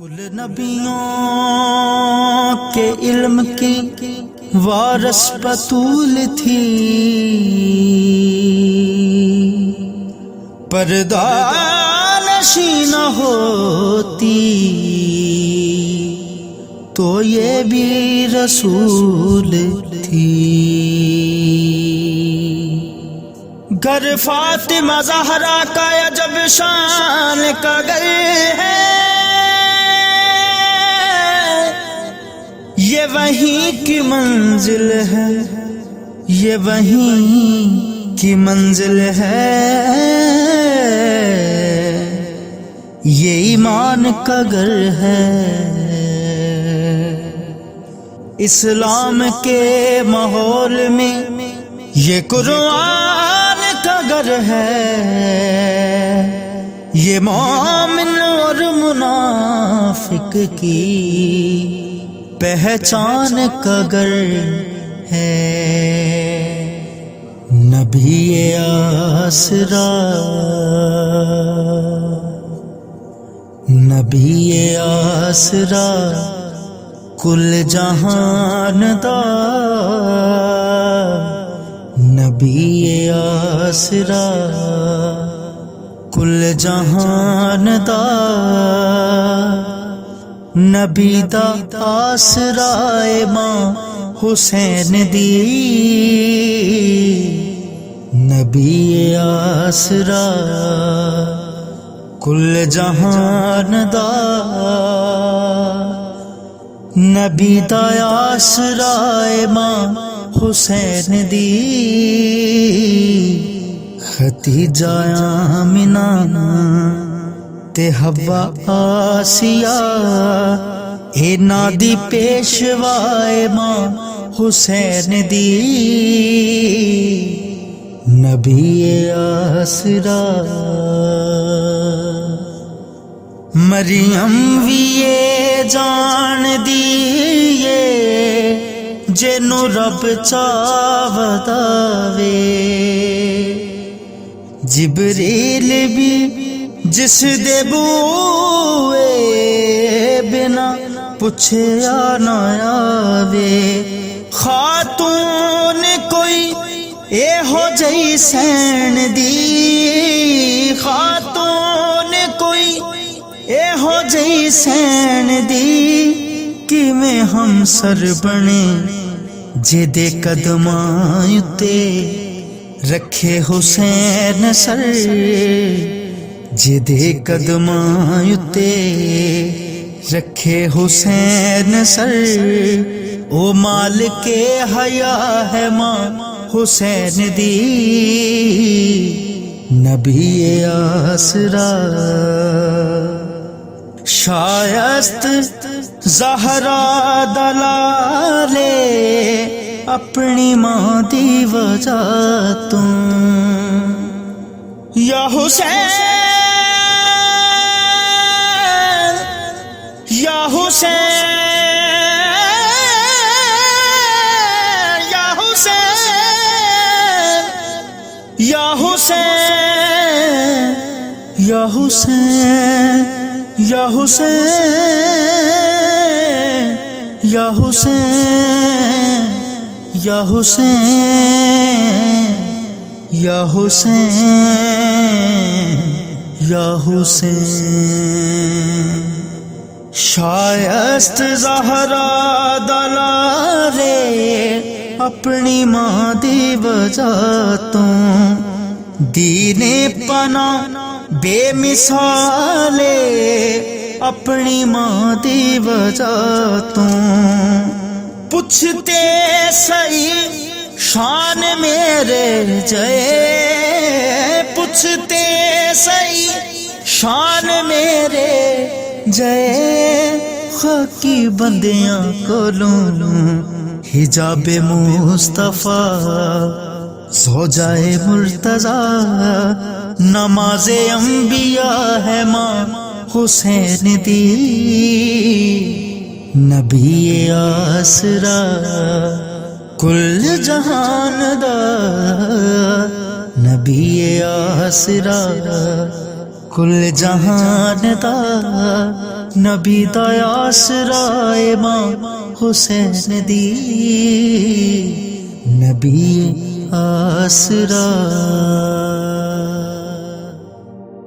کل نبیوں کے علم کی وارث بطول تھی، پردہ نشیں نہ ہوتی تو یہ بھی رسول تھی۔ گھر فاطمہ زہرا کا عجب شان کا گھر ہے، یہ وہیں کی منزل ہے، یہ وہیں کی منزل ہے، یہ ایمان کا گھر ہے۔ اسلام کے ماحول میں یہ قرآن کا گھر ہے، یہ مومن اور منافق کی پہچان کا گھر ہے۔ نبی آسرا، نبی آسرا کل جہان دا، نبی آسرا کل جہان دا، نبی دا آسرا ماں حسین دی، نبی آسرا کل جہان دا، نبی دا آسرا ماں حسین دی، ختیجہ آمنہ تے حوا آسیہ اینا دی پیشوائے ماں حسین دی، نبی آسرا۔ مریم وی جان دیئے جنوں رب چاہدا وے، جبریل بھی جس دے بوئے بنا پوچھے نہ آوے، خاتون کوئی اے ہو جئی سین دی، خاتون کوئی اے ہو جئی سین دی، کہ میں ہم سر بنے جے دے قدماں اتے رکھے حسین سر، جدے قدماں اتے رکھے حسین سر، او مالک حیا ہے ماں حسین دی، نبی آسرا۔ شائست زہرا دلالے اپنی ماں دی وجہ تو، یا حسین یا حسین یا حسین یا حسین یا حسین یا حسین یا حسین یا حسین یا حسین یا حسین۔ شائست زہرا دلالے اپنی ماں دی وجہ تو، دین پناہ بے مثالے اپنی ماں دی وجہ تو، پوچھتے صحیح شان میرے جے، پوچھتے صحیح شان میرے جے، خاکی بندیاں کولوں حجاب مصطفیٰ زوجائے مرتضیٰ، نماز انبیاء ہے ماں حسین دی، نبی آسرا کل جہان دا، نبی آسرا کل جہان دا نبی دا آسرا امام حسین دی نبی آسرا